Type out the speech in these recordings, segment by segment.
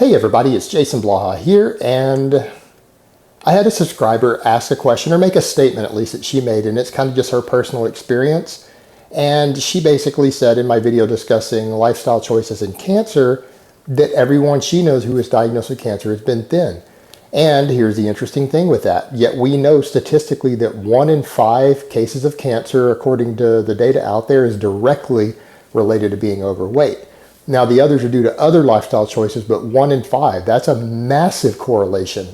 Hey everybody, it's Jason Blaha here, and I had a subscriber ask a question, or make a statement at least, that she made, and it's kind of just her personal experience. And she basically said in my video discussing lifestyle choices in cancer that everyone she knows who is diagnosed with cancer has been thin. And here's the interesting thing with that. Yet we know statistically that 1 in 5 cases of cancer, according to the data out there, is directly related to being overweight. Now, the others are due to other lifestyle choices, but 1 in 5, that's a massive correlation.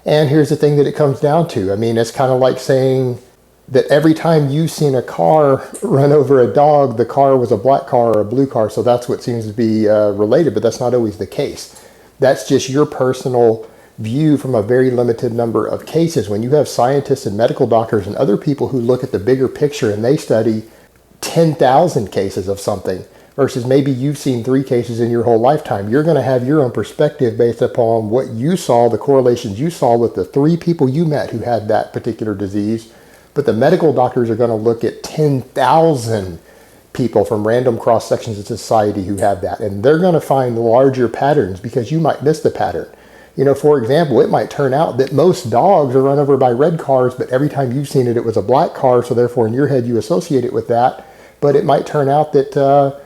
And here's the thing that it comes down to. I mean, it's kind of like saying that every time you've seen a car run over a dog, the car was a black car or a blue car, so that's what seems to be related, but that's not always the case. That's just your personal view from a very limited number of cases. When you have scientists and medical doctors and other people who look at the bigger picture and they study 10,000 cases of something, versus maybe you've seen 3 cases in your whole lifetime, you're going to have your own perspective based upon what you saw, the correlations you saw with the 3 people you met who had that particular disease. But the medical doctors are going to look at 10,000 people from random cross sections of society who have that, and they're going to find larger patterns because you might miss the pattern. You know, for example, it might turn out that most dogs are run over by red cars, but every time you've seen it, it was a black car, so therefore in your head you associate it with that. But it might turn out that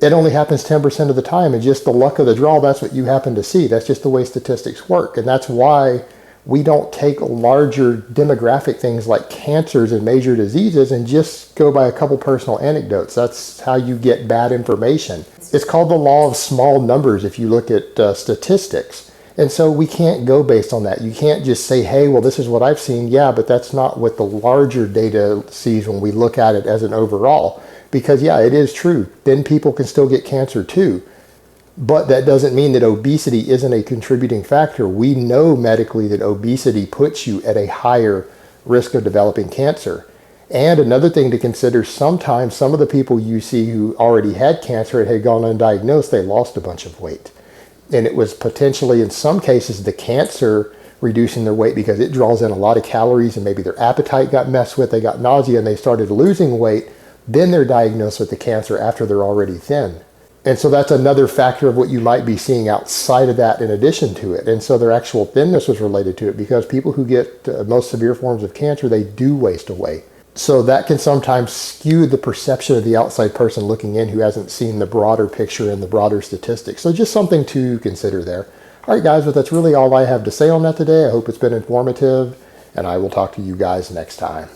it only happens 10% of the time, and just the luck of the draw, that's what you happen to see. That's just the way statistics work. And that's why we don't take larger demographic things like cancers and major diseases and just go by a couple personal anecdotes. That's how you get bad information. It's called the law of small numbers if you look at statistics. And so we can't go based on that. You can't just say, hey, well, this is what I've seen. Yeah, but that's not what the larger data sees when we look at it as an overall. Because yeah, it is true. Thin people can still get cancer too. But that doesn't mean that obesity isn't a contributing factor. We know medically that obesity puts you at a higher risk of developing cancer. And another thing to consider, sometimes some of the people you see who already had cancer and had gone undiagnosed, they lost a bunch of weight. And it was potentially, in some cases, the cancer reducing their weight because it draws in a lot of calories, and maybe their appetite got messed with, they got nausea, and they started losing weight. Then they're diagnosed with the cancer after they're already thin. And so that's another factor of what you might be seeing outside of that in addition to it. And so their actual thinness was related to it, because people who get most severe forms of cancer, they do waste away. So that can sometimes skew the perception of the outside person looking in who hasn't seen the broader picture and the broader statistics. So just something to consider there. All right, guys, but that's really all I have to say on that today. I hope it's been informative, and I will talk to you guys next time.